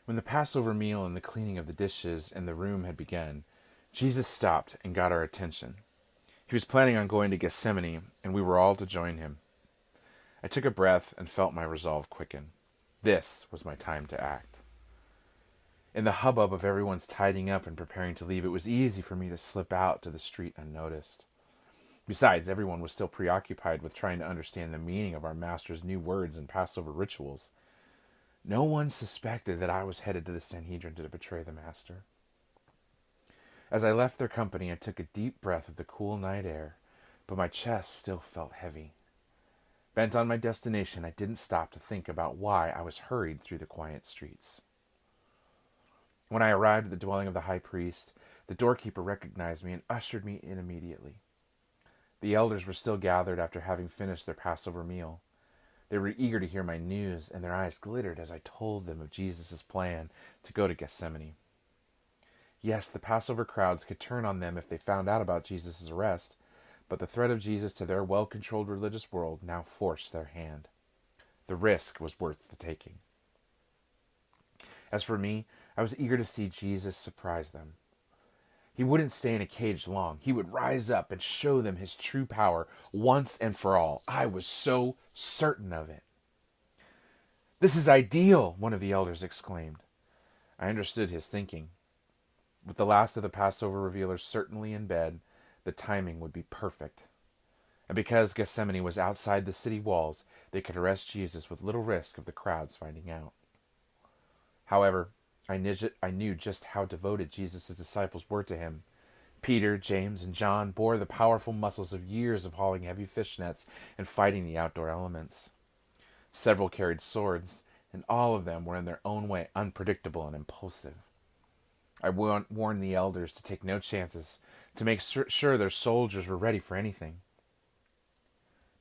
When the Passover meal and the cleaning of the dishes in the room had begun, Jesus stopped and got our attention. He was planning on going to Gethsemane, and we were all to join him. I took a breath and felt my resolve quicken. This was my time to act. In the hubbub of everyone's tidying up and preparing to leave, it was easy for me to slip out to the street unnoticed. Besides, everyone was still preoccupied with trying to understand the meaning of our Master's new words and Passover rituals. No one suspected that I was headed to the Sanhedrin to betray the Master. As I left their company, I took a deep breath of the cool night air, but my chest still felt heavy. Bent on my destination, I didn't stop to think about why I was hurried through the quiet streets. When I arrived at the dwelling of the high priest, the doorkeeper recognized me and ushered me in immediately. The elders were still gathered after having finished their Passover meal. They were eager to hear my news, and their eyes glittered as I told them of Jesus' plan to go to Gethsemane. Yes, the Passover crowds could turn on them if they found out about Jesus' arrest, but the threat of Jesus to their well-controlled religious world now forced their hand. The risk was worth the taking. As for me, I was eager to see Jesus surprise them. He wouldn't stay in a cage long. He would rise up and show them his true power once and for all. I was so certain of it. "This is ideal," one of the elders exclaimed. I understood his thinking. With the last of the Passover revealers certainly in bed, the timing would be perfect. And because Gethsemane was outside the city walls, they could arrest Jesus with little risk of the crowds finding out. However, I knew just how devoted Jesus' disciples were to him. Peter, James, and John bore the powerful muscles of years of hauling heavy fish nets and fighting the outdoor elements. Several carried swords, and all of them were in their own way unpredictable and impulsive. I warned the elders to take no chances, to make sure their soldiers were ready for anything.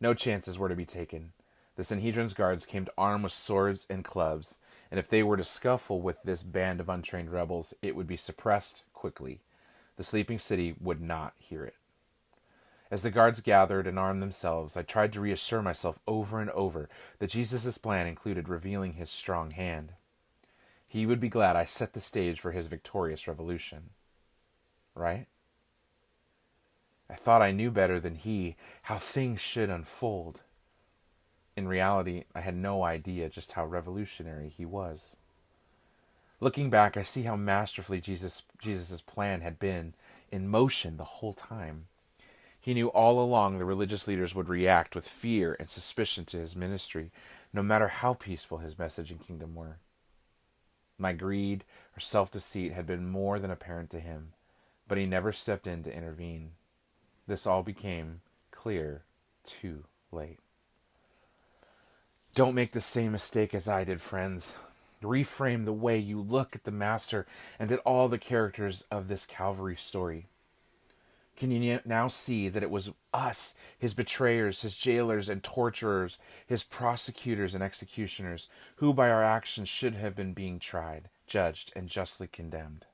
No chances were to be taken. The Sanhedrin's guards came armed with swords and clubs, and if they were to scuffle with this band of untrained rebels, it would be suppressed quickly. The sleeping city would not hear it. As the guards gathered and armed themselves, I tried to reassure myself over and over that Jesus' plan included revealing his strong hand. He would be glad I set the stage for his victorious revolution. Right? I thought I knew better than he how things should unfold. In reality, I had no idea just how revolutionary he was. Looking back, I see how masterfully Jesus' plan had been in motion the whole time. He knew all along the religious leaders would react with fear and suspicion to his ministry, no matter how peaceful his message and kingdom were. My greed or self-deceit had been more than apparent to him, but he never stepped in to intervene. This all became clear too late. Don't make the same mistake as I did, friends. Reframe the way you look at the Master and at all the characters of this Calvary story. Can you now see that it was us, his betrayers, his jailers and torturers, his prosecutors and executioners, who by our actions should have been being tried, judged, and justly condemned?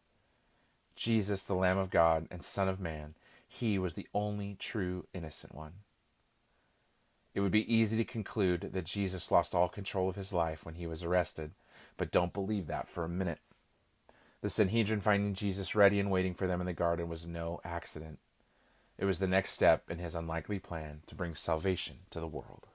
Jesus, the Lamb of God and Son of Man, he was the only true innocent one. It would be easy to conclude that Jesus lost all control of his life when he was arrested, but don't believe that for a minute. The Sanhedrin finding Jesus ready and waiting for them in the garden was no accident. It was the next step in his unlikely plan to bring salvation to the world.